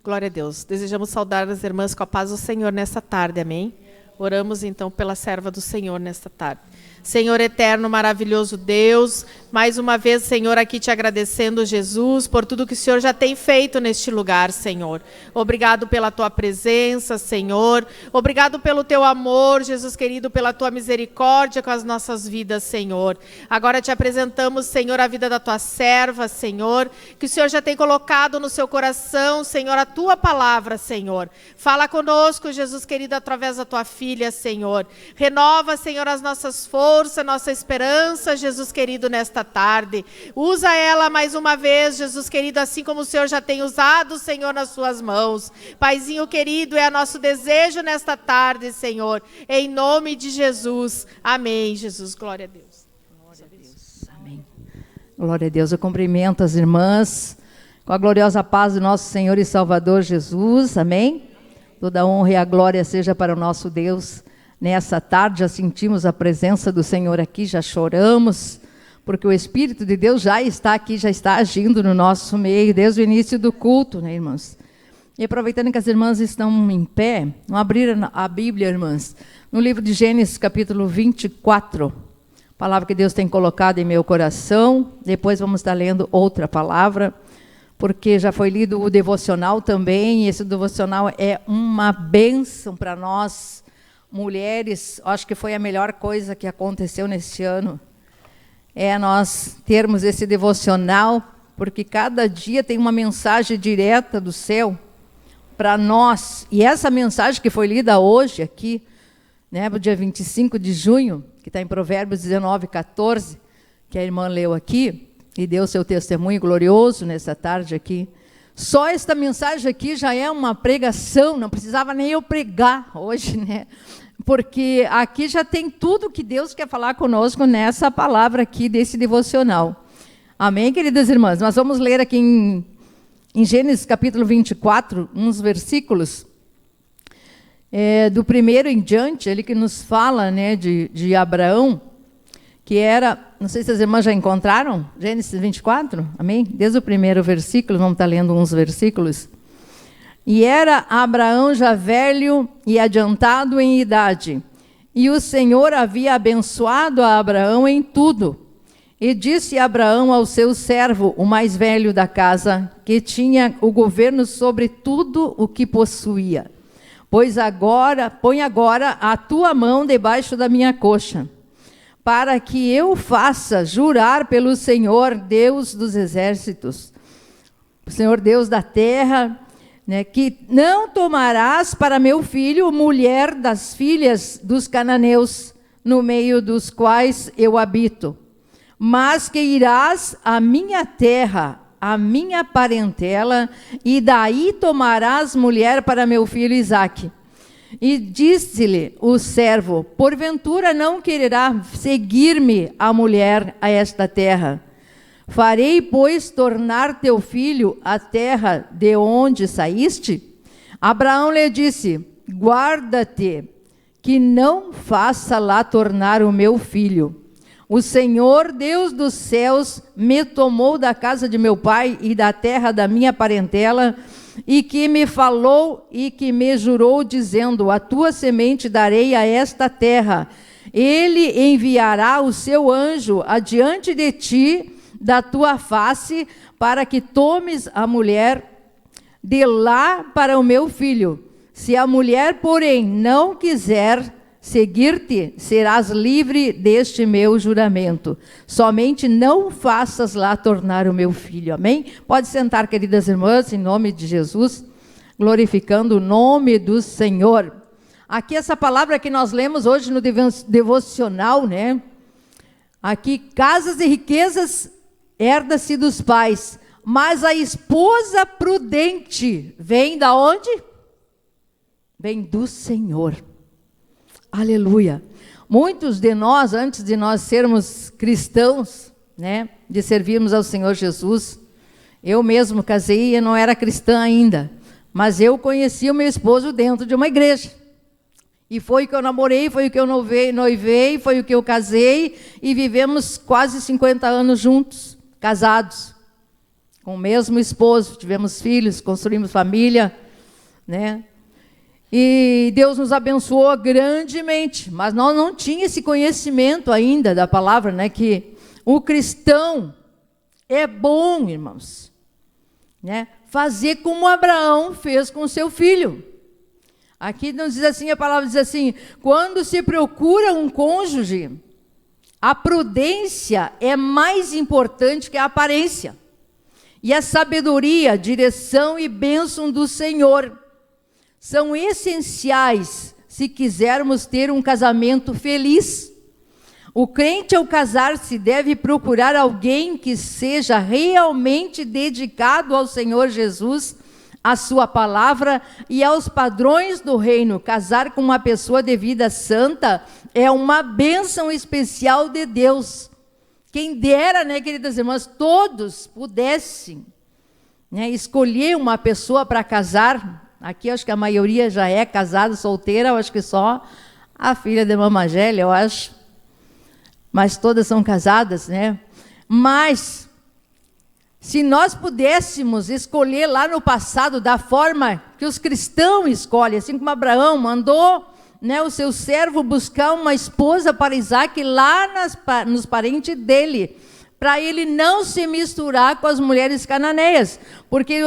Glória a Deus. Desejamos saudar as irmãs com a paz do Senhor nesta tarde, amém? Oramos então pela serva do Senhor nesta tarde. Senhor eterno, maravilhoso Deus, mais uma vez, Senhor, aqui te agradecendo, Jesus, por tudo que o Senhor já tem feito neste lugar, Senhor. Obrigado pela tua presença, Senhor. Obrigado pelo teu amor, Jesus querido, pela tua misericórdia com as nossas vidas, Senhor. Agora te apresentamos, Senhor, a vida da tua serva, Senhor, que o Senhor já tem colocado no seu coração, Senhor, a tua palavra, Senhor. Fala conosco, Jesus querido, através da tua filha, Senhor. Renova, Senhor, as nossas forças, nossa esperança, Jesus querido, nesta tarde. Usa ela mais uma vez, Jesus querido, assim como o Senhor já tem usado, Senhor, nas suas mãos. Paizinho querido, é nosso desejo nesta tarde, Senhor, em nome de Jesus. Amém, Jesus. Glória a Deus. Glória a Deus. Amém. Glória a Deus. Eu cumprimento as irmãs com a gloriosa paz do nosso Senhor e Salvador Jesus. Amém. Toda a honra e a glória seja para o nosso Deus. Nessa tarde já sentimos a presença do Senhor aqui, já choramos, porque o Espírito de Deus já está aqui, já está agindo no nosso meio, desde o início do culto, né, irmãs? E aproveitando que as irmãs estão em pé, vamos abrir a Bíblia, irmãs, no livro de Gênesis, capítulo 24, palavra que Deus tem colocado em meu coração. Depois vamos estar lendo outra palavra, porque já foi lido o devocional também, e esse devocional é uma bênção para nós, mulheres. Acho que foi a melhor coisa que aconteceu neste ano, é nós termos esse devocional, porque cada dia tem uma mensagem direta do céu para nós, e essa mensagem que foi lida hoje aqui, né, no dia 25 de junho, que está em Provérbios 19:14, que a irmã leu aqui, e deu seu testemunho glorioso nessa tarde aqui. Só esta mensagem aqui já é uma pregação, não precisava nem eu pregar hoje, né? Porque aqui já tem tudo que Deus quer falar conosco nessa palavra aqui desse devocional. Amém, queridas irmãs? Nós vamos ler aqui em Gênesis capítulo 24, uns versículos, do primeiro em diante, ele que nos fala, né, de Abraão, que era, não sei se as irmãs já encontraram, Gênesis 24, amém? Desde o primeiro versículo, vamos estar lendo uns versículos. E era Abraão já velho e adiantado em idade, e o Senhor havia abençoado a Abraão em tudo. E disse Abraão ao seu servo, o mais velho da casa, que tinha o governo sobre tudo o que possuía: põe agora a tua mão debaixo da minha coxa, para que eu faça jurar pelo Senhor, Deus dos exércitos, o Senhor Deus da terra, né, que não tomarás para meu filho mulher das filhas dos cananeus, no meio dos quais eu habito, mas que irás à minha terra, à minha parentela, e daí tomarás mulher para meu filho Isaque. E disse-lhe o servo: porventura não quererá seguir-me a mulher a esta terra? Farei, pois, tornar teu filho à terra de onde saíste? Abraão lhe disse: guarda-te, que não faça lá tornar o meu filho. O Senhor, Deus dos céus, me tomou da casa de meu pai e da terra da minha parentela, e que me falou e que me jurou, dizendo: a tua semente darei a esta terra. Ele enviará o seu anjo adiante de ti, da tua face, para que tomes a mulher de lá para o meu filho. Se a mulher, porém, não quiser seguir-te, serás livre deste meu juramento. Somente não faças lá tornar o meu filho. Amém? Pode sentar, queridas irmãs, em nome de Jesus, glorificando o nome do Senhor. Aqui essa palavra que nós lemos hoje no devocional, né? Aqui, casas e riquezas herda-se dos pais, mas a esposa prudente vem da onde? Vem do Senhor. Aleluia. Muitos de nós, antes de nós sermos cristãos, né, de servirmos ao Senhor Jesus, eu mesmo casei e não era cristã ainda, mas eu conheci o meu esposo dentro de uma igreja. E foi o que eu namorei, foi o que eu noivei, foi o que eu casei, e vivemos quase 50 anos juntos, casados. com o mesmo esposo, tivemos filhos, construímos família, né? E Deus nos abençoou grandemente, mas nós não tínhamos esse conhecimento ainda da palavra, né? Que o cristão é bom, irmãos, né? Fazer como Abraão fez com seu filho. Aqui nos diz assim, a palavra diz assim: quando se procura um cônjuge, a prudência é mais importante que a aparência, e a sabedoria, direção e bênção do Senhor são essenciais se quisermos ter um casamento feliz. O crente, ao casar-se, deve procurar alguém que seja realmente dedicado ao Senhor Jesus, à sua palavra e aos padrões do reino. Casar com uma pessoa de vida santa é uma bênção especial de Deus. Quem dera, né, queridas irmãs, todos pudessem, né, escolher uma pessoa para casar. Aqui acho que a maioria já é casada, solteira, eu acho que só a filha de Mamãe Gélia, eu acho. Mas todas são casadas, né? Mas, se nós pudéssemos escolher lá no passado da forma que os cristãos escolhem, assim como Abraão mandou, né, o seu servo buscar uma esposa para Isaac lá nos parentes dele, para ele não se misturar com as mulheres cananeias, porque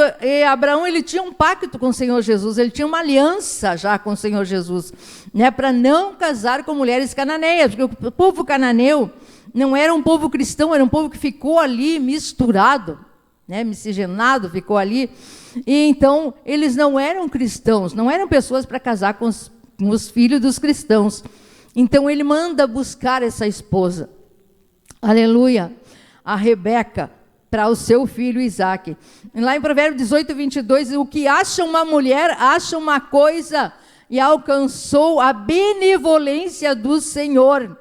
Abraão, ele tinha um pacto com o Senhor Jesus, ele tinha uma aliança já com o Senhor Jesus, né, para não casar com mulheres cananeias, porque o povo cananeu não era um povo cristão, era um povo que ficou ali misturado, né, miscigenado, ficou ali, e então eles não eram cristãos, não eram pessoas para casar com os filhos dos cristãos. Então ele manda buscar essa esposa, aleluia, a Rebeca, para o seu filho Isaque. Lá em Provérbios 18, 22, o que acha uma mulher, acha uma coisa e alcançou a benevolência do Senhor.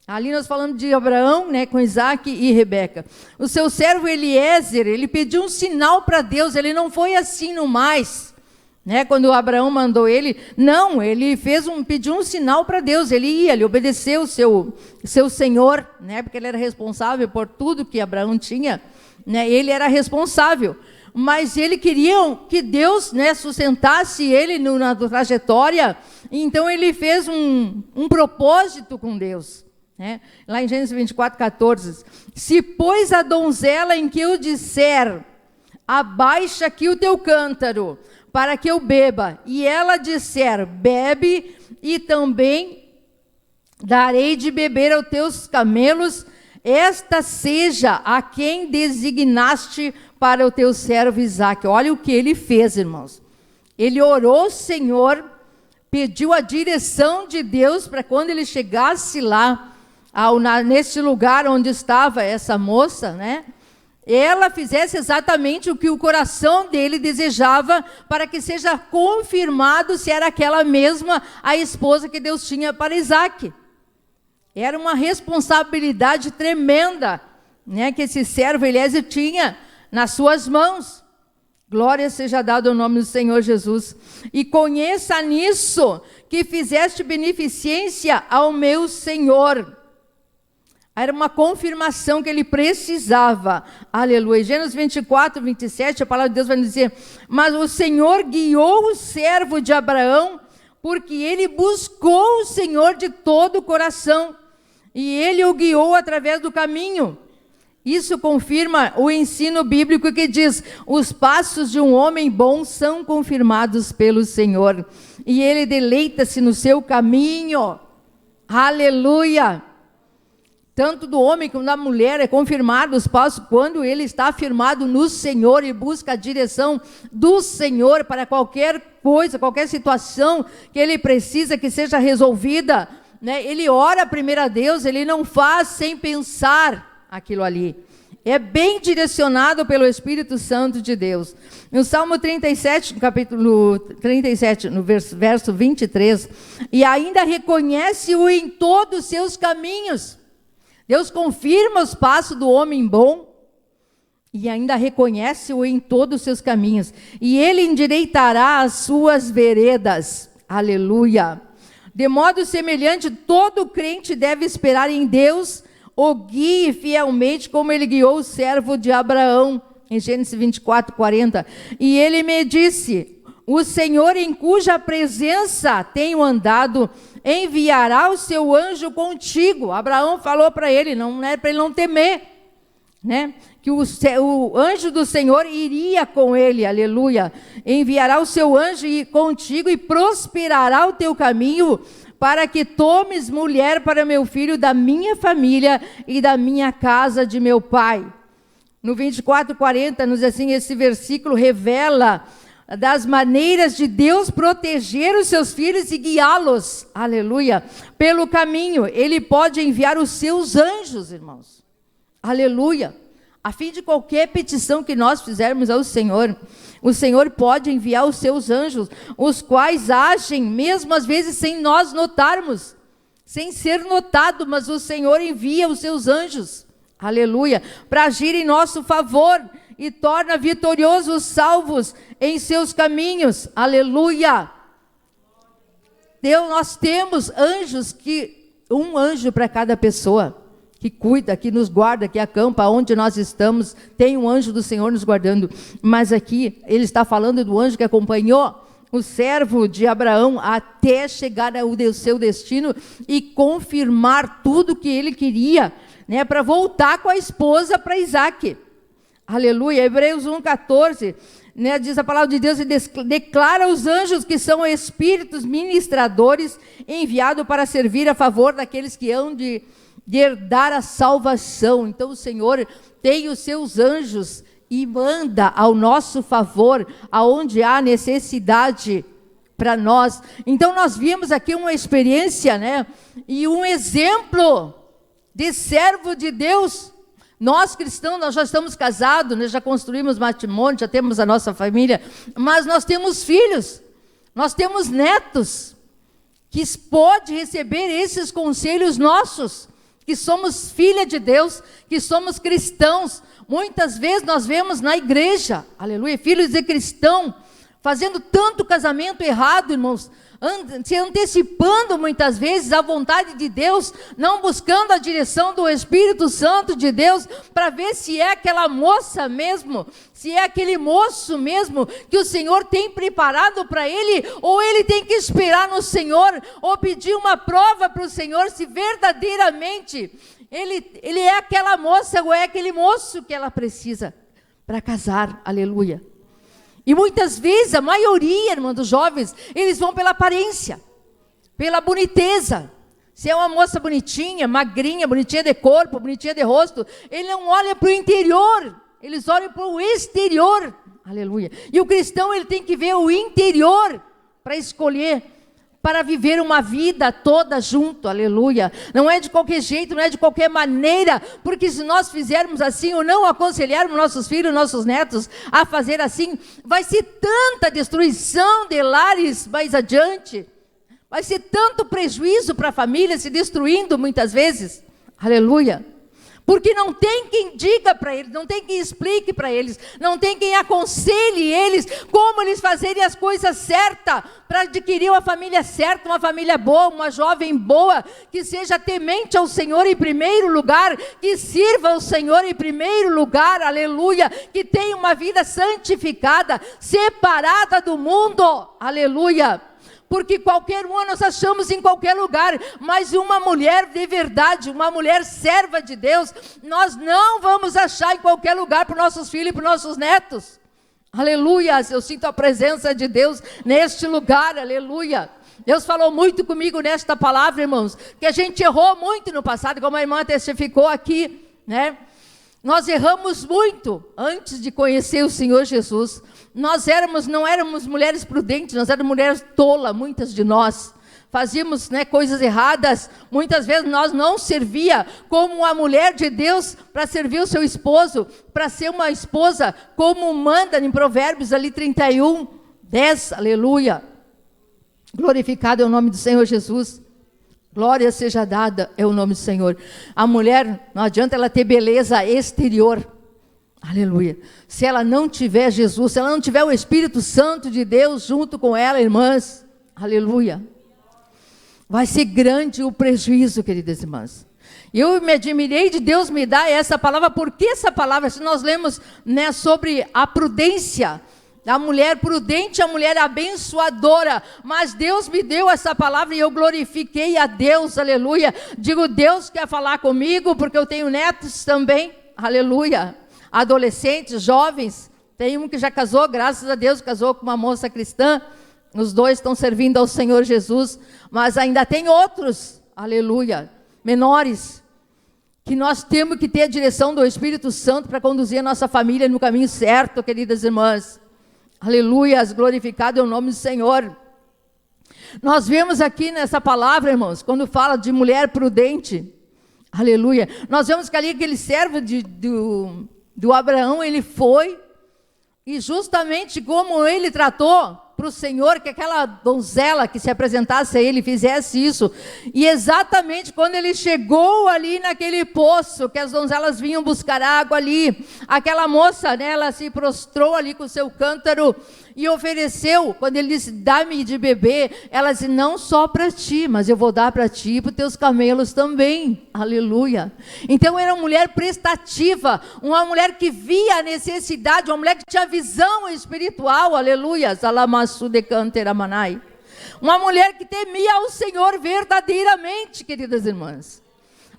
Ali nós falamos de Abraão, né, com Isaque e Rebeca. O seu servo Eliezer, ele pediu um sinal para Deus, ele não foi assim no mais, né, quando Abraão mandou ele, não, ele pediu um sinal para Deus, ele obedeceu o seu senhor, né, porque ele era responsável por tudo que Abraão tinha, né, ele era responsável, mas ele queria que Deus, né, sustentasse ele na trajetória, então ele fez um propósito com Deus, né, lá em Gênesis 24, 14, se pois a donzela em que eu disser, abaixa aqui o teu cântaro, para que eu beba, e ela disser, bebe, e também darei de beber aos teus camelos, esta seja a quem designaste para o teu servo Isaque. Olha o que ele fez, irmãos. Ele orou ao Senhor, pediu a direção de Deus para quando ele chegasse lá, nesse lugar onde estava essa moça, né? Ela fizesse exatamente o que o coração dele desejava, para que seja confirmado se era aquela mesma a esposa que Deus tinha para Isaque. Era uma responsabilidade tremenda, né, que esse servo Eliezer tinha nas suas mãos. Glória seja dada ao nome do Senhor Jesus. E conheça nisso que fizeste beneficência ao meu Senhor. Era uma confirmação que ele precisava. Aleluia. Gênesis 24, 27, a palavra de Deus vai nos dizer, mas o Senhor guiou o servo de Abraão, porque ele buscou o Senhor de todo o coração, e ele o guiou através do caminho. Isso confirma o ensino bíblico que diz, os passos de um homem bom são confirmados pelo Senhor, e ele deleita-se no seu caminho. Aleluia. Tanto do homem como da mulher é confirmado os passos quando ele está firmado no Senhor e busca a direção do Senhor para qualquer coisa, qualquer situação que ele precisa que seja resolvida, né? Ele ora primeiro a Deus, ele não faz sem pensar aquilo ali. É bem direcionado pelo Espírito Santo de Deus. No Salmo 37, no capítulo 37, no verso 23, e ainda reconhece-o em todos os seus caminhos. Deus confirma os passos do homem bom e ainda reconhece-o em todos os seus caminhos. E ele endireitará as suas veredas. Aleluia. De modo semelhante, todo crente deve esperar em Deus, o guie fielmente como ele guiou o servo de Abraão. em Gênesis 24, 40. E ele me disse: o Senhor em cuja presença tenho andado, enviará o seu anjo contigo. Abraão falou para ele, não é para ele não temer, né? Que o anjo do Senhor iria com ele, aleluia. Enviará o seu anjo contigo e prosperará o teu caminho, para que tomes mulher para meu filho da minha família e da minha casa de meu pai. No 24, 40, nos diz assim, esse versículo revela das maneiras de Deus proteger os seus filhos e guiá-los, aleluia, pelo caminho. Ele pode enviar os seus anjos, irmãos, aleluia, a fim de qualquer petição que nós fizermos ao Senhor, o Senhor pode enviar os seus anjos, os quais agem, mesmo às vezes sem nós notarmos, sem ser notado, mas o Senhor envia os seus anjos, aleluia, para agir em nosso favor, e torna vitoriosos os salvos em seus caminhos, aleluia. Deus, nós temos anjos, um anjo para cada pessoa, que cuida, que nos guarda, que acampa onde nós estamos, tem um anjo do Senhor nos guardando, mas aqui ele está falando do anjo que acompanhou o servo de Abraão até chegar ao seu destino e confirmar tudo que ele queria, né, para voltar com a esposa para Isaac. Aleluia. Hebreus 1,14, né, diz a palavra de Deus e declara os anjos que são espíritos ministradores enviados para servir a favor daqueles que hão de herdar a salvação. Então o Senhor tem os seus anjos e manda ao nosso favor aonde há necessidade para nós. Então nós vimos aqui uma experiência, né, e um exemplo de servo de Deus. Nós cristãos, nós já estamos casados, né, já construímos matrimônio, já temos a nossa família, mas nós temos filhos, nós temos netos, que pode receber esses conselhos nossos, que somos filha de Deus, que somos cristãos. Muitas vezes nós vemos na igreja, aleluia, filhos de cristão, fazendo tanto casamento errado, irmãos, se antecipando muitas vezes à vontade de Deus, não buscando a direção do Espírito Santo de Deus, para ver se é aquela moça mesmo, se é aquele moço mesmo, que o Senhor tem preparado para ele, ou ele tem que esperar no Senhor, ou pedir uma prova para o Senhor, se verdadeiramente ele é aquela moça, ou é aquele moço que ela precisa para casar, aleluia. E muitas vezes, a maioria, irmã, dos jovens, eles vão pela aparência, pela boniteza. Se é uma moça bonitinha, magrinha, bonitinha de corpo, bonitinha de rosto, ele não olha para o interior, eles olham para o exterior, aleluia. E o cristão, ele tem que ver o interior para escolher, para viver uma vida toda junto, aleluia. Não é de qualquer jeito, não é de qualquer maneira, porque se nós fizermos assim, ou não aconselharmos nossos filhos, nossos netos a fazer assim, vai ser tanta destruição de lares mais adiante, vai ser tanto prejuízo para a família se destruindo muitas vezes, aleluia. Porque não tem quem diga para eles, não tem quem explique para eles, não tem quem aconselhe eles como eles fazerem as coisas certas para adquirir uma família certa, uma família boa, uma jovem boa, que seja temente ao Senhor em primeiro lugar, que sirva ao Senhor em primeiro lugar, aleluia, que tenha uma vida santificada, separada do mundo, aleluia. Porque qualquer uma nós achamos em qualquer lugar, mas uma mulher de verdade, uma mulher serva de Deus, nós não vamos achar em qualquer lugar para os nossos filhos e para os nossos netos. Aleluia, eu sinto a presença de Deus neste lugar, aleluia. Deus falou muito comigo nesta palavra, irmãos, que a gente errou muito no passado, como a irmã testificou aqui, né? Nós erramos muito antes de conhecer o Senhor Jesus. Nós não éramos mulheres prudentes, nós éramos mulheres tolas, muitas de nós. Fazíamos, né, coisas erradas, muitas vezes nós não servia como uma mulher de Deus para servir o seu esposo, para ser uma esposa, como manda em Provérbios ali 31, 10, aleluia. Glorificado é o nome do Senhor Jesus. Glória seja dada é o nome do Senhor. A mulher, não adianta ela ter beleza exterior. Aleluia. Se ela não tiver Jesus, se ela não tiver o Espírito Santo de Deus junto com ela, irmãs, aleluia, vai ser grande o prejuízo, queridas irmãs. Eu me admirei de Deus me dar essa palavra, porque essa palavra, se nós lemos, né, sobre a prudência, a mulher prudente, a mulher abençoadora, mas Deus me deu essa palavra e eu glorifiquei a Deus, aleluia. Digo, Deus quer falar comigo, porque eu tenho netos também, aleluia. Adolescentes, jovens, tem um que já casou, graças a Deus, casou com uma moça cristã, os dois estão servindo ao Senhor Jesus, mas ainda tem outros, aleluia, menores, que nós temos que ter a direção do Espírito Santo para conduzir a nossa família no caminho certo, queridas irmãs. Aleluia, glorificado é o nome do Senhor. Nós vemos aqui nessa palavra, irmãos, quando fala de mulher prudente, aleluia, nós vemos que ali aquele servo do Abraão, ele foi, e justamente como ele tratou para o Senhor, que aquela donzela que se apresentasse a ele fizesse isso, e exatamente quando ele chegou ali naquele poço, que as donzelas vinham buscar água ali, aquela moça, né, ela se prostrou ali com o seu cântaro, e ofereceu, quando ele disse, dá-me de beber, ela disse, não só para ti, mas eu vou dar para ti e para os teus camelos também, aleluia. Então era uma mulher prestativa, uma mulher que via a necessidade, uma mulher que tinha visão espiritual, aleluia, salamassu de canteramanai. Uma mulher que temia ao Senhor verdadeiramente, queridas irmãs.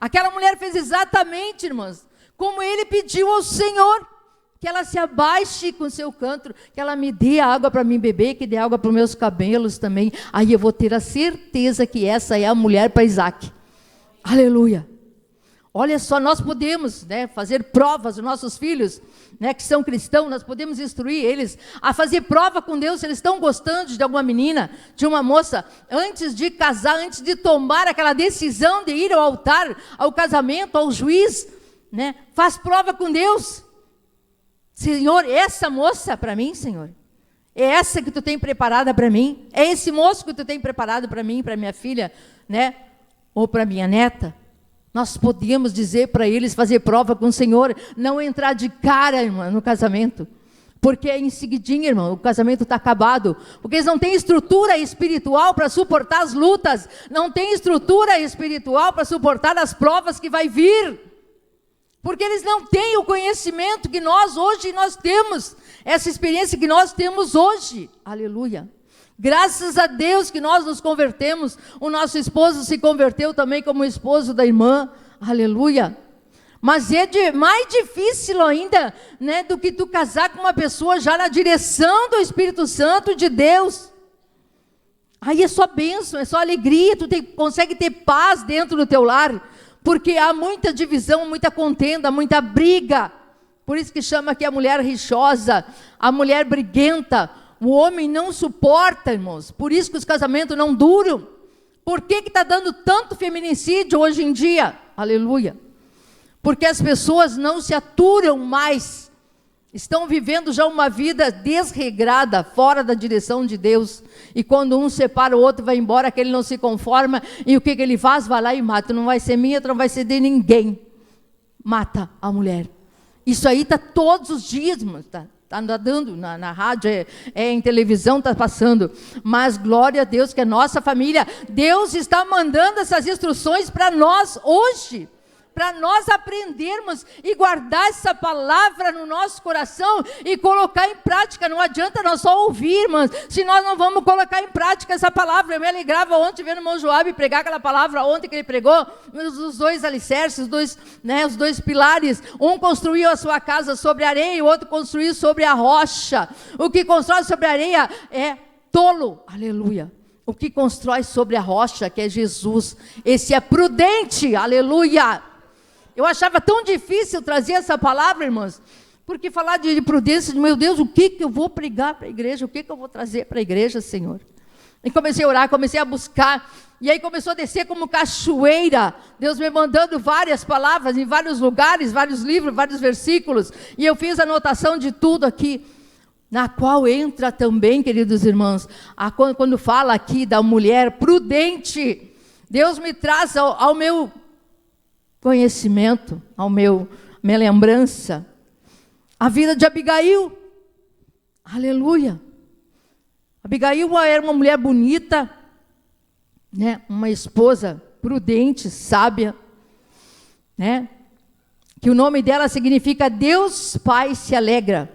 Aquela mulher fez exatamente, irmãs, como ele pediu ao Senhor, que ela se abaixe com seu cântaro, que ela me dê água para mim beber, que dê água para os meus cabelos também. Aí eu vou ter a certeza que essa é a mulher para Isaac. Aleluia. Olha só, nós podemos, né, fazer provas, os nossos filhos, né, que são cristãos, nós podemos instruir eles a fazer prova com Deus, se eles estão gostando de alguma menina, de uma moça, antes de casar, antes de tomar aquela decisão de ir ao altar, ao casamento, ao juiz, né, faz prova com Deus. Senhor, essa moça para mim, Senhor, é essa que tu tem preparada para mim, é esse moço que tu tem preparado para mim, para minha filha, né, ou para minha neta. Nós podemos dizer para eles, fazer prova com o Senhor, não entrar de cara, irmã, no casamento, porque em seguidinho, irmão, o casamento está acabado, porque eles não têm estrutura espiritual para suportar as lutas, não têm estrutura espiritual para suportar as provas que vai vir, porque eles não têm o conhecimento que nós hoje nós temos, essa experiência que nós temos hoje, aleluia. Graças a Deus que nós nos convertemos, o nosso esposo se converteu também como esposo da irmã, aleluia. Mas é mais difícil ainda, né, do que tu casar com uma pessoa já na direção do Espírito Santo de Deus. Aí é só bênção, é só alegria, tu consegue ter paz dentro do teu lar, porque há muita divisão, muita contenda, muita briga. Por isso que chama aqui a mulher rixosa, a mulher briguenta. O homem não suporta, irmãos. Por isso que os casamentos não duram. Por que está dando tanto feminicídio hoje em dia? Aleluia. Porque as pessoas não se aturam mais. Estão vivendo já uma vida desregrada, fora da direção de Deus. E quando um separa o outro, vai embora, aquele não se conforma. E o que ele faz? Vai lá e mata. Não vai ser minha, não vai ser de ninguém. Mata a mulher. Isso aí está todos os dias, irmãos. Está dando na rádio, em televisão está passando. Mas glória a Deus que é nossa família. Deus está mandando essas instruções para nós hoje. Para nós aprendermos e guardar essa palavra no nosso coração e colocar em prática. Não adianta nós só ouvir, irmãos, se nós não vamos colocar em prática essa palavra. Eu me alegrava ontem vendo o irmão Joabe pregar aquela palavra ontem que ele pregou, os dois alicerces, os dois pilares. Um construiu a sua casa sobre a areia e o outro construiu sobre a rocha. O que constrói sobre a areia é tolo, aleluia. O que constrói sobre a rocha, que é Jesus, esse é prudente, aleluia. Eu achava tão difícil trazer essa palavra, irmãos, porque falar de prudência, de, meu Deus, o que eu vou pregar para a igreja, o que eu vou trazer para a igreja, Senhor? E comecei a orar, comecei a buscar, e aí começou a descer como cachoeira, Deus me mandando várias palavras, em vários lugares, vários livros, vários versículos, e eu fiz anotação de tudo aqui, na qual entra também, queridos irmãos, quando fala aqui da mulher prudente, Deus me traz ao meu conhecimento, minha lembrança, a vida de Abigail, aleluia. Abigail era uma mulher bonita, né? Uma esposa prudente, sábia, né? Que o nome dela significa Deus Pai se alegra.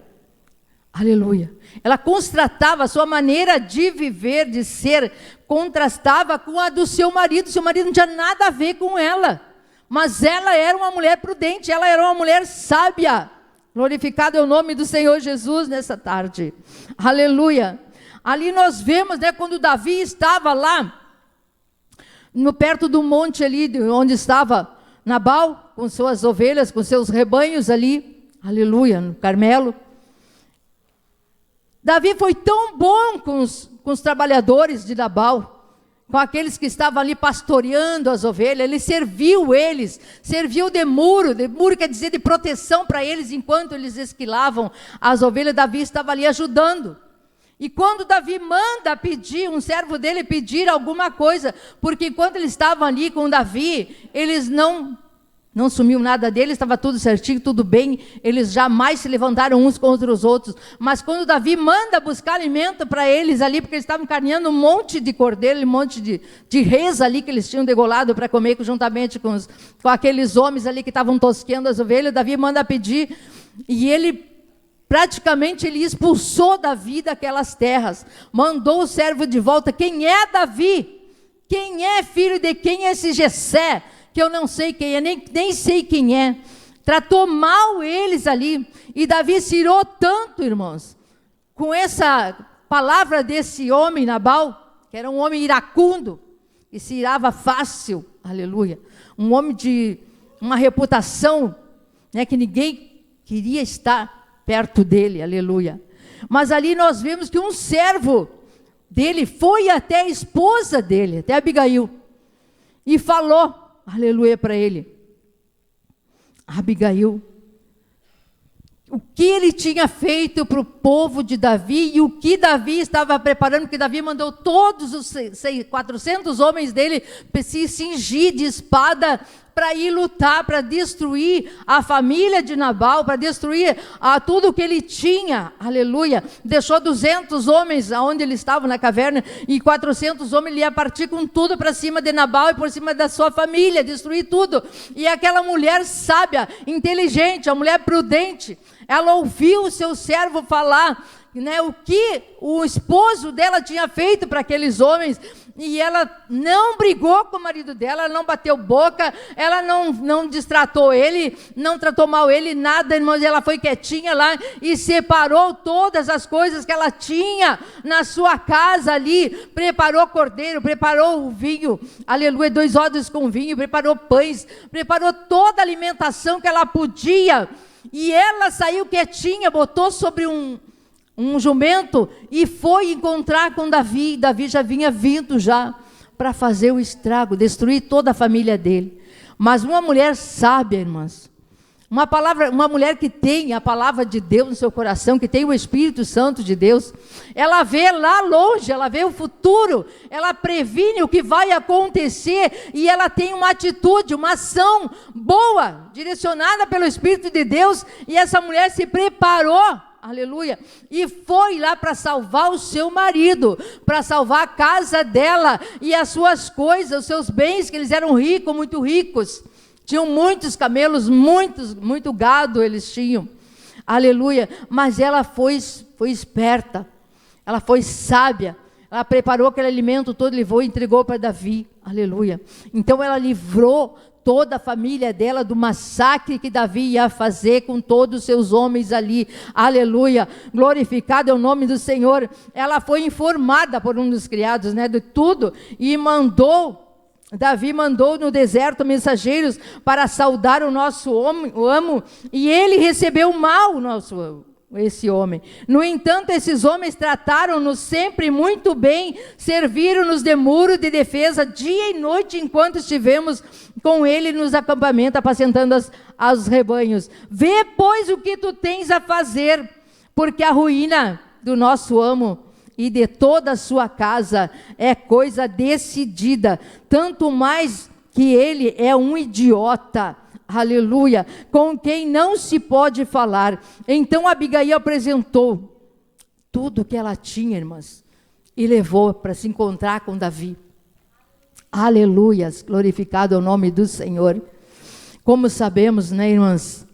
Aleluia. Ela contrastava a sua maneira de viver, de ser, contrastava com a do seu marido. Seu marido não tinha nada a ver com ela, mas ela era uma mulher prudente, ela era uma mulher sábia. Glorificado é o nome do Senhor Jesus nessa tarde. Aleluia. Ali nós vemos, né, quando Davi estava lá, perto do monte ali, onde estava Nabal, com suas ovelhas, com seus rebanhos ali, aleluia, no Carmelo. Davi foi tão bom com os trabalhadores de Nabal, com aqueles que estavam ali pastoreando as ovelhas. Ele serviu eles, serviu de muro quer dizer de proteção para eles, enquanto eles esquilavam as ovelhas. Davi estava ali ajudando. E quando Davi manda pedir, um servo dele pedir alguma coisa, porque enquanto eles estavam ali com Davi, eles não sumiu nada deles, estava tudo certinho, tudo bem, eles jamais se levantaram uns contra os outros. Mas quando Davi manda buscar alimento para eles ali, porque eles estavam carneando um monte de cordeiro, um monte de reis ali que eles tinham degolado para comer juntamente com aqueles homens ali que estavam tosqueando as ovelhas, Davi manda pedir, e ele praticamente ele expulsou Davi daquelas terras, mandou o servo de volta. Quem é Davi? Quem é filho de quem é esse Jessé? Que eu não sei quem é, nem sei quem é. Tratou mal eles ali, e Davi se irou tanto, irmãos, com essa palavra desse homem Nabal, que era um homem iracundo, e se irava fácil, aleluia, um homem de uma reputação, né, que ninguém queria estar perto dele, aleluia. Mas ali nós vemos que um servo dele foi até a esposa dele, até Abigail, e falou, aleluia, para ele. Abigail, o que ele tinha feito para o povo de Davi e o que Davi estava preparando, porque Davi mandou todos os 400 homens dele se cingir de espada para ir lutar, para destruir a família de Nabal, para destruir tudo o que ele tinha, aleluia. Deixou 200 homens onde ele estava na caverna, e 400 homens ele ia partir com tudo para cima de Nabal e por cima da sua família, destruir tudo. E aquela mulher sábia, inteligente, a mulher prudente, ela ouviu o seu servo falar, né, o que o esposo dela tinha feito para aqueles homens, e ela não brigou com o marido dela, ela não bateu boca, ela não destratou ele, não tratou mal ele, nada, irmãos. Ela foi quietinha lá e separou todas as coisas que ela tinha na sua casa ali, preparou cordeiro, preparou o vinho, aleluia, 2 odres com vinho, preparou pães, preparou toda a alimentação que ela podia, e ela saiu quietinha, botou sobre um jumento e foi encontrar com Davi. Davi já vinha vindo já para fazer o estrago, destruir toda a família dele. Mas uma mulher sábia, irmãs, uma mulher que tem a palavra de Deus no seu coração, que tem o Espírito Santo de Deus, ela vê lá longe, ela vê o futuro, ela previne o que vai acontecer, e ela tem uma atitude, uma ação boa, direcionada pelo Espírito de Deus, e essa mulher se preparou, aleluia, e foi lá para salvar o seu marido, para salvar a casa dela e as suas coisas, os seus bens, que eles eram ricos, muito ricos, tinham muitos camelos, muito gado eles tinham, aleluia. Mas ela foi esperta, ela foi sábia, ela preparou aquele alimento todo, levou e entregou para Davi, aleluia. Então ela livrou toda a família dela do massacre que Davi ia fazer com todos os seus homens ali, aleluia, glorificado é o nome do Senhor. Ela foi informada por um dos criados, né, de tudo, e Davi mandou no deserto mensageiros para saudar o nosso amo, e ele recebeu mal esse homem. No entanto, esses homens trataram-nos sempre muito bem, serviram-nos de muro de defesa dia e noite, enquanto estivemos com ele nos acampamentos, apacentando os rebanhos. Vê, pois, o que tu tens a fazer, porque a ruína do nosso amo e de toda a sua casa é coisa decidida, tanto mais que ele é um idiota, aleluia, com quem não se pode falar. Então Abigail apresentou tudo que ela tinha, irmãs, e levou para se encontrar com Davi. Aleluias, glorificado é o nome do Senhor. Como sabemos, né, irmãs?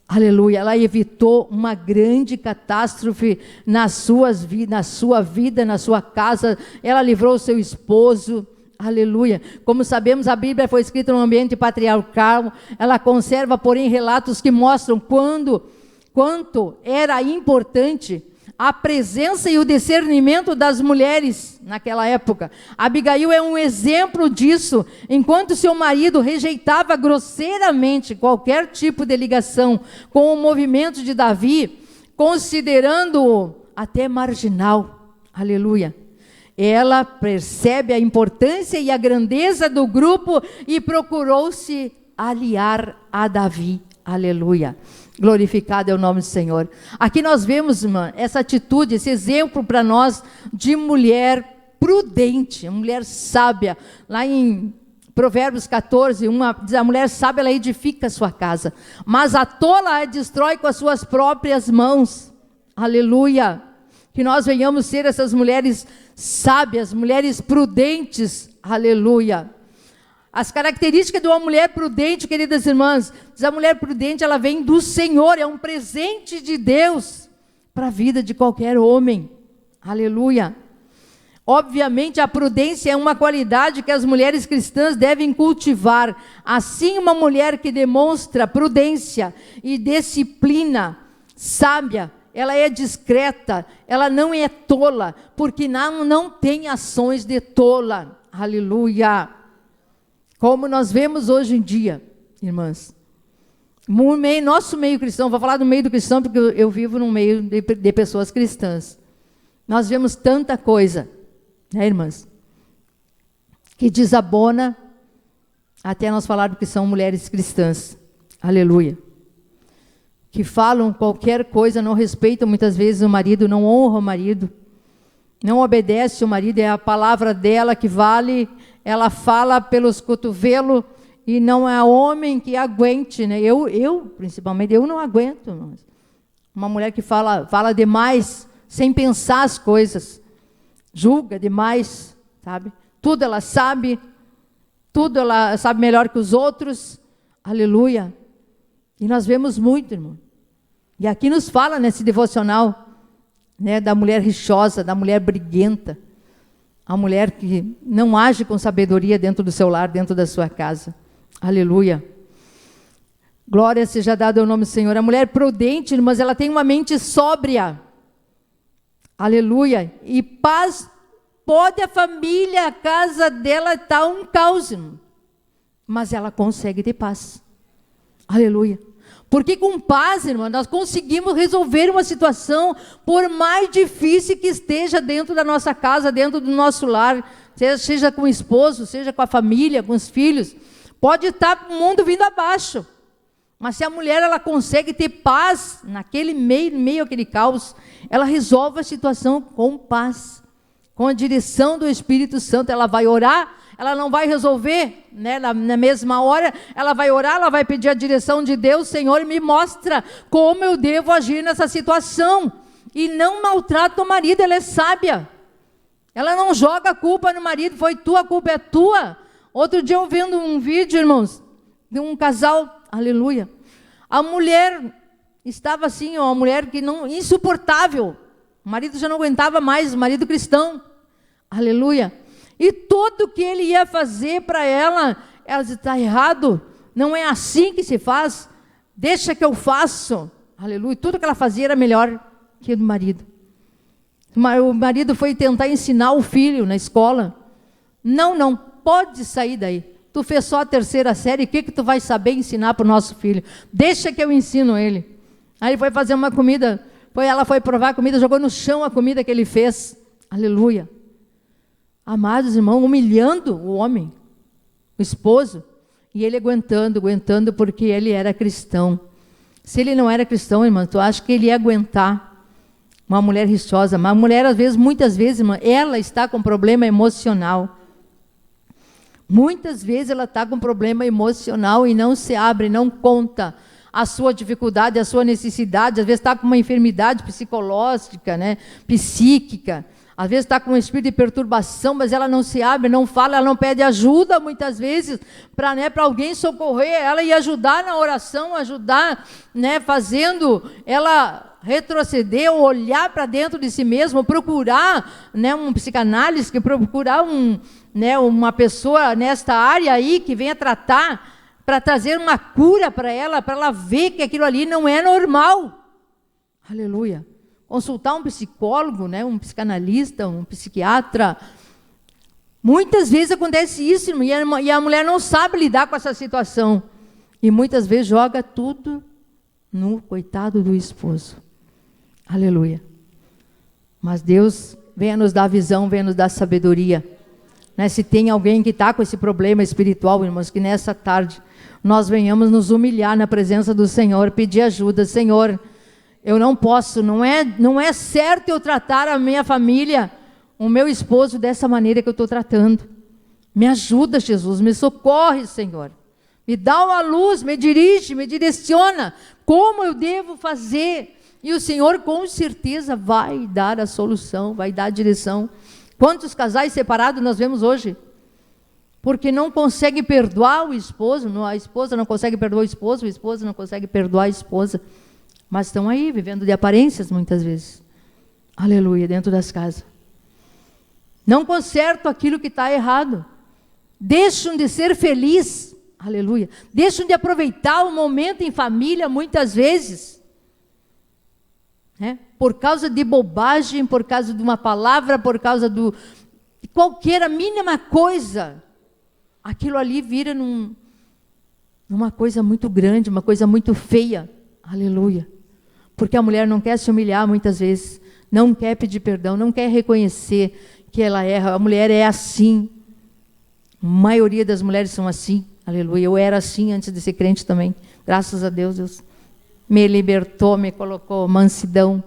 Aleluia, ela evitou uma grande catástrofe na sua vida, na sua casa. Ela livrou o seu esposo. Aleluia. Como sabemos, a Bíblia foi escrita num ambiente patriarcal. Ela conserva, porém, relatos que mostram quanto era importante a presença e o discernimento das mulheres naquela época. Abigail é um exemplo disso. Enquanto seu marido rejeitava grosseiramente qualquer tipo de ligação com o movimento de Davi, considerando-o até marginal. Aleluia. Ela percebe a importância e a grandeza do grupo e procurou se aliar a Davi. Aleluia. Glorificado é o nome do Senhor. Aqui nós vemos, irmã, essa atitude, esse exemplo para nós de mulher prudente, mulher sábia. Lá em Provérbios 14, diz: a mulher sábia, ela edifica a sua casa, mas a tola a destrói com as suas próprias mãos. Aleluia. Que nós venhamos ser essas mulheres sábias, mulheres prudentes. Aleluia. As características de uma mulher prudente, queridas irmãs, diz: a mulher prudente, ela vem do Senhor, é um presente de Deus para a vida de qualquer homem. Aleluia. Obviamente, a prudência é uma qualidade que as mulheres cristãs devem cultivar. Assim, uma mulher que demonstra prudência e disciplina, sábia, ela é discreta, ela não é tola, porque não tem ações de tola. Aleluia. Como nós vemos hoje em dia, irmãs, nosso meio cristão, vou falar do meio do cristão porque eu vivo no meio de pessoas cristãs. Nós vemos tanta coisa, né, irmãs, que desabona até nós falarmos que são mulheres cristãs. Aleluia. Que falam qualquer coisa, não respeitam muitas vezes o marido, não honram o marido, não obedece o marido, é a palavra dela que vale. Ela fala pelos cotovelos e não é homem que aguente, né? Principalmente, eu não aguento. Uma mulher que fala demais, sem pensar as coisas, julga demais, sabe? Tudo ela sabe melhor que os outros. Aleluia. E nós vemos muito, irmão. E aqui nos fala nesse devocional, né, da mulher rixosa, da mulher briguenta. A mulher que não age com sabedoria dentro do seu lar, dentro da sua casa. Aleluia. Glória seja dada ao nome do Senhor. A mulher prudente, irmãs, ela tem uma mente sóbria. Aleluia. E paz, pode a família, a casa dela estar um caos, irmão, mas ela consegue ter paz. Aleluia. Porque com paz, irmã, nós conseguimos resolver uma situação, por mais difícil que esteja dentro da nossa casa, dentro do nosso lar, seja com o esposo, seja com a família, com os filhos. Pode estar o mundo vindo abaixo, mas se a mulher ela consegue ter paz naquele meio aquele caos, ela resolve a situação com paz, com a direção do Espírito Santo. Ela vai orar. Ela não vai resolver, né, na mesma hora. Ela vai orar, ela vai pedir a direção de Deus. Senhor, me mostra como eu devo agir nessa situação. E não maltrata o marido, ela é sábia. Ela não joga a culpa no marido, foi tua, a culpa é tua. Outro dia eu vendo um vídeo, irmãos, de um casal, aleluia. A mulher estava assim, uma mulher que insuportável. O marido já não aguentava mais, o marido cristão. Aleluia. E tudo que ele ia fazer para ela disse: está errado, não é assim que se faz, deixa que eu faço. Aleluia. Tudo que ela fazia era melhor que o do marido. O marido foi tentar ensinar o filho na escola. Não, pode sair daí. Tu fez só a 3ª série, o que tu vai saber ensinar para o nosso filho? Deixa que eu ensino ele. Aí ele foi fazer uma comida, ela foi provar a comida, jogou no chão a comida que ele fez. Aleluia. Amados irmãos, humilhando o homem, o esposo, e ele aguentando, porque ele era cristão. Se ele não era cristão, irmão, tu acha que ele ia aguentar uma mulher rixosa? Mas a mulher, muitas vezes, irmã, ela está com problema emocional. Muitas vezes ela está com problema emocional e não se abre, não conta a sua dificuldade, a sua necessidade. Às vezes está com uma enfermidade psicológica, né, psíquica. Às vezes está com um espírito de perturbação, mas ela não se abre, não fala, ela não pede ajuda muitas vezes para, né, para alguém socorrer ela e ajudar na oração, ajudar, né, fazendo ela retroceder, olhar para dentro de si mesma, procurar, né, um psicanálise, que procurar né, uma pessoa nesta área aí que venha tratar, para trazer uma cura para ela ver que aquilo ali não é normal. Aleluia. Consultar um psicólogo, né, um psicanalista, um psiquiatra. Muitas vezes acontece isso, e a mulher não sabe lidar com essa situação. E muitas vezes joga tudo no coitado do esposo. Aleluia. Mas Deus venha nos dar visão, venha nos dar sabedoria. Né, se tem alguém que está com esse problema espiritual, irmãos, que nessa tarde nós venhamos nos humilhar na presença do Senhor, pedir ajuda. Senhor, eu não posso, não é certo eu tratar a minha família, o meu esposo dessa maneira que eu estou tratando. Me ajuda, Jesus, me socorre, Senhor. Me dá uma luz, me dirige, me direciona, como eu devo fazer. E o Senhor com certeza vai dar a solução, vai dar a direção. Quantos casais separados nós vemos hoje? Porque não consegue perdoar o esposo, a esposa não consegue perdoar o esposo não consegue perdoar a esposa. Mas estão aí, vivendo de aparências muitas vezes. Aleluia, dentro das casas. Não consertam aquilo que está errado. Deixam de ser felizes. Aleluia. Deixam de aproveitar o momento em família muitas vezes. Né? Por causa de bobagem, por causa de uma palavra, por causa de qualquer mínima coisa. Aquilo ali vira numa coisa muito grande, uma coisa muito feia. Aleluia. Porque a mulher não quer se humilhar muitas vezes, não quer pedir perdão, não quer reconhecer que ela erra. A mulher é assim. A maioria das mulheres são assim. Aleluia. Eu era assim antes de ser crente também. Graças a Deus, Deus me libertou, me colocou mansidão,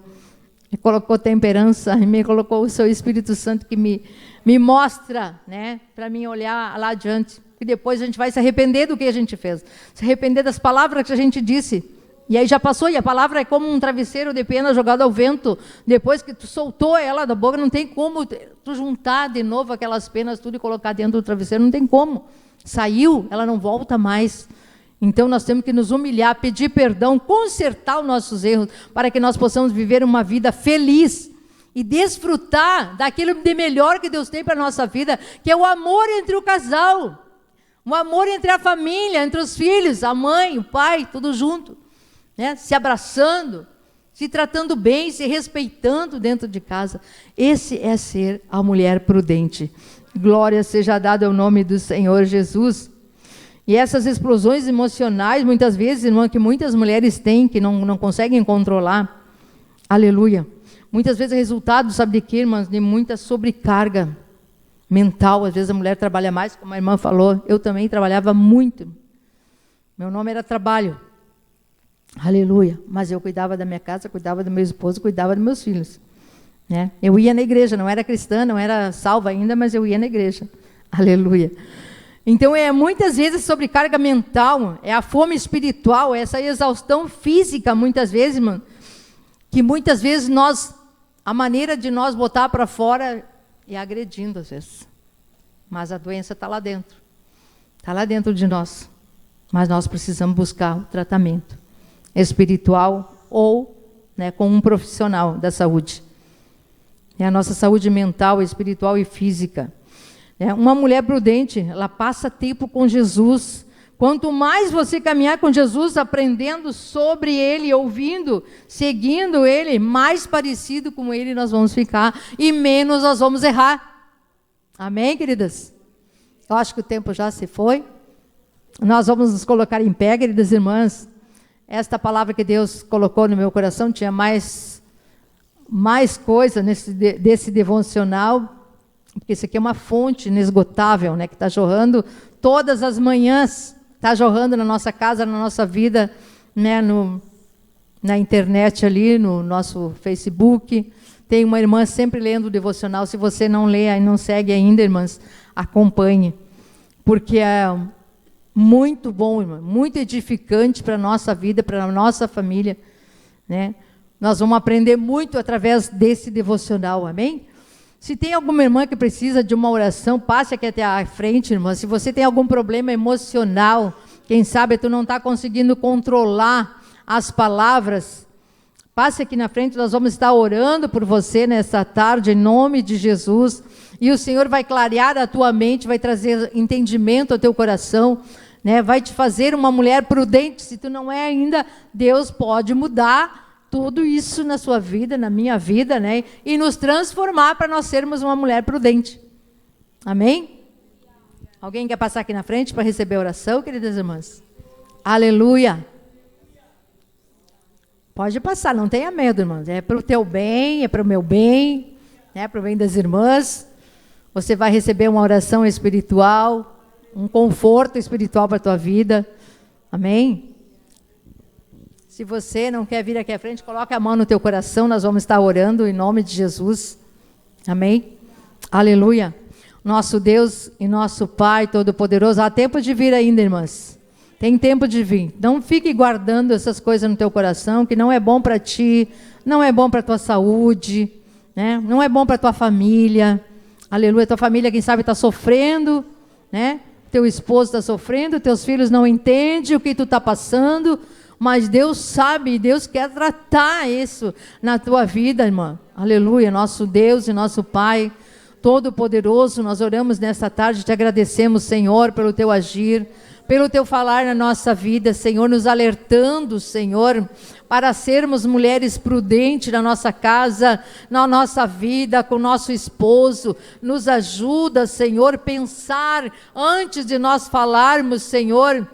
me colocou temperança, me colocou o seu Espírito Santo que me mostra, né, para mim olhar lá adiante. E depois a gente vai se arrepender do que a gente fez. Se arrepender das palavras que a gente disse. E aí já passou, e a palavra é como um travesseiro de pena jogado ao vento. Depois que tu soltou ela da boca, não tem como tu juntar de novo aquelas penas tudo e colocar dentro do travesseiro, não tem como. Saiu, ela não volta mais. Então nós temos que nos humilhar, pedir perdão, consertar os nossos erros, para que nós possamos viver uma vida feliz e desfrutar daquilo de melhor que Deus tem para a nossa vida, que é o amor entre o casal, o amor entre a família, entre os filhos, a mãe, o pai, tudo junto. Né? Se abraçando, se tratando bem, se respeitando dentro de casa. Esse é ser a mulher prudente. Glória seja dada ao nome do Senhor Jesus. E essas explosões emocionais, muitas vezes, irmã, que muitas mulheres têm, que não conseguem controlar. Aleluia. Muitas vezes é resultado, sabe de quê, irmãs? De muita sobrecarga mental. Às vezes a mulher trabalha mais, como a irmã falou. Eu também trabalhava muito. Meu nome era trabalho. Aleluia. Mas eu cuidava da minha casa, cuidava do meu esposo, cuidava dos meus filhos. Né? Eu ia na igreja, não era cristã, não era salva ainda, mas eu ia na igreja. Aleluia. Então, muitas vezes sobrecarga mental, é a fome espiritual, essa exaustão física, muitas vezes, irmão, que muitas vezes a maneira de nós botar para fora é agredindo, às vezes. Mas a doença está lá dentro. Está lá dentro de nós. Mas nós precisamos buscar o tratamento espiritual ou, né, com um profissional da saúde. É a nossa saúde mental, espiritual e física. Uma mulher prudente, ela passa tempo com Jesus. Quanto mais você caminhar com Jesus, aprendendo sobre Ele, ouvindo, seguindo Ele, mais parecido com Ele nós vamos ficar e menos nós vamos errar. Amém, queridas? Eu acho que o tempo já se foi. Nós vamos nos colocar em pé, queridas irmãs. Esta palavra que Deus colocou no meu coração tinha mais coisa desse devocional. Porque isso aqui é uma fonte inesgotável, né, que está jorrando todas as manhãs, está jorrando na nossa casa, na nossa vida, né, na internet ali, no nosso Facebook. Tem uma irmã sempre lendo o devocional. Se você não lê e não segue ainda, irmãs, acompanhe. Porque é muito bom, irmã, muito edificante para a nossa vida, para a nossa família. Né? Nós vamos aprender muito através desse devocional, amém? Se tem alguma irmã que precisa de uma oração, passe aqui até a frente, irmã. Se você tem algum problema emocional, quem sabe tu não está conseguindo controlar as palavras, passe aqui na frente, nós vamos estar orando por você nessa tarde, em nome de Jesus. E o Senhor vai clarear a tua mente, vai trazer entendimento ao teu coração, né? Vai te fazer uma mulher prudente. Se tu não é ainda, Deus pode mudar tudo isso na sua vida, na minha vida, né? E nos transformar para nós sermos uma mulher prudente. Amém? Alguém quer passar aqui na frente para receber a oração, queridas irmãs? Aleluia! Pode passar, não tenha medo, irmãs. É para o teu bem, é para o meu bem, é para o bem das irmãs. Você vai receber uma oração espiritual, um conforto espiritual para a tua vida. Amém? Se você não quer vir aqui à frente, coloque a mão no teu coração, nós vamos estar orando em nome de Jesus. Amém? Aleluia. Nosso Deus e nosso Pai Todo-Poderoso, há tempo de vir ainda, irmãs. Tem tempo de vir. Não fique guardando essas coisas no teu coração, que não é bom para ti, não é bom para a tua saúde, né? Não é bom para a tua família. Aleluia. Tua família, quem sabe, está sofrendo, né? Teu esposo está sofrendo, teus filhos não entendem o que tu está passando. Mas Deus sabe, Deus quer tratar isso na tua vida, irmã. Aleluia, nosso Deus e nosso Pai Todo-Poderoso, nós oramos nesta tarde, te agradecemos, Senhor, pelo teu agir, pelo teu falar na nossa vida, Senhor, nos alertando, Senhor, para sermos mulheres prudentes na nossa casa, na nossa vida, com nosso esposo. Nos ajuda, Senhor, pensar antes de nós falarmos, Senhor,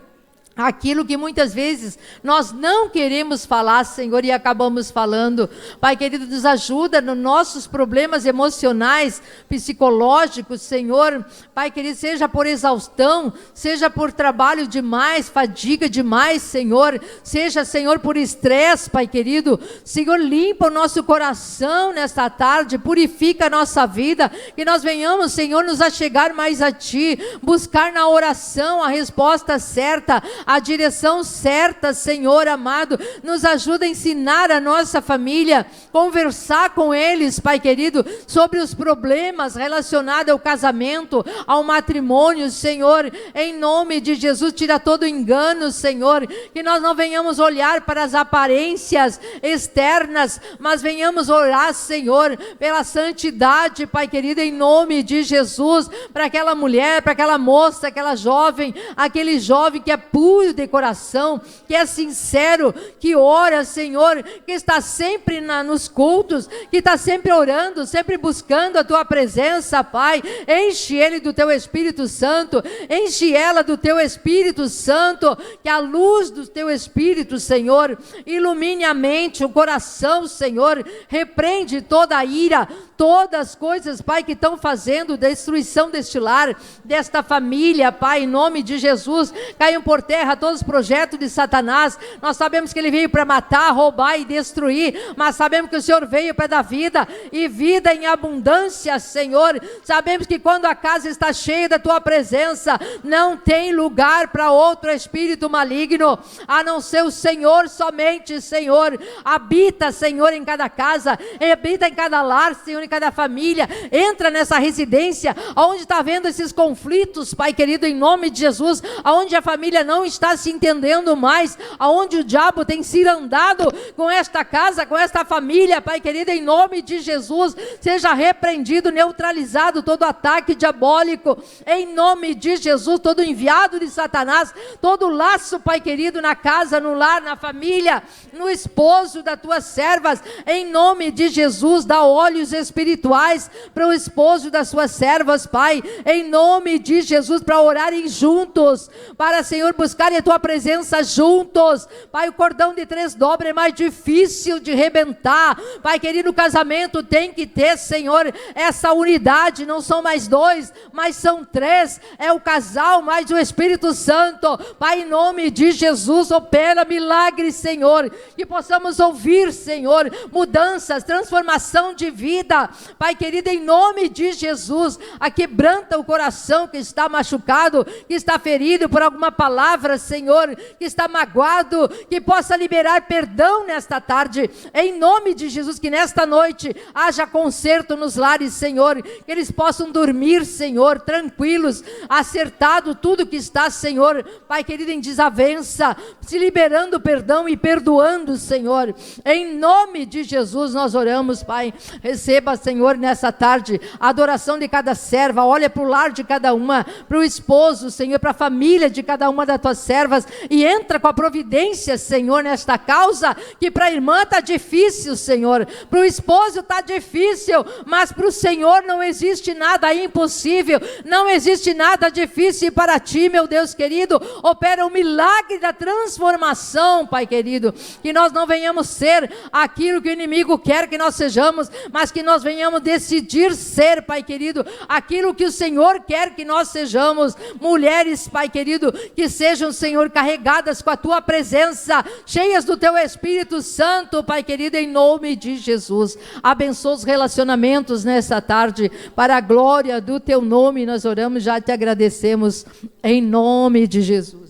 aquilo que muitas vezes nós não queremos falar, Senhor, e acabamos falando. Pai querido, nos ajuda nos nossos problemas emocionais, psicológicos, Senhor. Pai querido, seja por exaustão, seja por trabalho demais, fadiga demais, Senhor. Seja, Senhor, por estresse, Pai querido. Senhor, limpa o nosso coração nesta tarde, purifica a nossa vida, que nós venhamos, Senhor, nos achegar mais a Ti, buscar na oração a resposta certa, a direção certa, Senhor amado. Nos ajuda a ensinar a nossa família, conversar com eles, Pai querido, sobre os problemas relacionados ao casamento, ao matrimônio, Senhor, em nome de Jesus. Tira todo engano, Senhor, que nós não venhamos olhar para as aparências externas, mas venhamos orar, Senhor, pela santidade, Pai querido, em nome de Jesus, para aquela mulher, para aquela moça, aquela jovem, aquele jovem que é puro de coração, que é sincero, que ora, Senhor, que está sempre nos cultos, que está sempre orando, sempre buscando a Tua presença, Pai. Enche ele do Teu Espírito Santo, enche ela do Teu Espírito Santo, que a luz do Teu Espírito, Senhor, ilumine a mente, o coração, Senhor. Repreende toda a ira, todas as coisas, Pai, que estão fazendo destruição deste lar, desta família, Pai, em nome de Jesus. Caiam por terra todos os projetos de Satanás. Nós sabemos que ele veio para matar, roubar e destruir, mas sabemos que o Senhor veio para dar vida, e vida em abundância, Senhor. Sabemos que quando a casa está cheia da Tua presença, não tem lugar para outro espírito maligno, a não ser o Senhor somente, Senhor. Habita, Senhor, em cada casa, habita em cada lar, Senhor, em cada família. Entra nessa residência, onde está havendo esses conflitos, Pai querido, em nome de Jesus, onde a família não está se entendendo mais, aonde o diabo tem cirandado com esta casa, com esta família, Pai querido, em nome de Jesus, seja repreendido, neutralizado todo ataque diabólico, em nome de Jesus, todo enviado de Satanás, todo laço, Pai querido, na casa, no lar, na família, no esposo das Tuas servas, em nome de Jesus. Dá olhos espirituais para o esposo das Suas servas, Pai, em nome de Jesus, para orarem juntos, para, Senhor, buscarem a Tua presença juntos, Pai. O cordão de 3 dobras é mais difícil de rebentar, Pai querido. O casamento tem que ter, Senhor, essa unidade. Não são mais 2, mas são 3, é o casal mais o Espírito Santo, Pai, em nome de Jesus. Opera milagres, Senhor, que possamos ouvir, Senhor, mudanças, transformação de vida, agora, Pai querido, em nome de Jesus, aquebranta o coração que está machucado, que está ferido por alguma palavra, Senhor, que está magoado, que possa liberar perdão nesta tarde, em nome de Jesus, que nesta noite haja conserto nos lares, Senhor, que eles possam dormir, Senhor, tranquilos, acertado tudo que está, Senhor, Pai querido, em desavença, se liberando perdão e perdoando, Senhor, em nome de Jesus nós oramos, Pai. Receba, Senhor, nessa tarde a adoração de cada serva, olha para o lar de cada uma, para o esposo, Senhor, para a família de cada uma das tuas servas, e entra com a providência, Senhor, nesta causa, que para a irmã está difícil, Senhor, para o esposo está difícil, mas para o Senhor não existe nada impossível, não existe nada difícil para ti, meu Deus querido. Opera o milagre da transformação, Pai querido, que nós não venhamos ser aquilo que o inimigo quer que nós sejamos, mas que nós venhamos decidir ser, Pai querido, aquilo que o Senhor quer que nós sejamos. Mulheres, Pai querido, que sejam, Senhor, carregadas com a tua presença, cheias do teu Espírito Santo, Pai querido, em nome de Jesus. Abençoa os relacionamentos nessa tarde, para a glória do teu nome nós oramos, já te agradecemos, em nome de Jesus.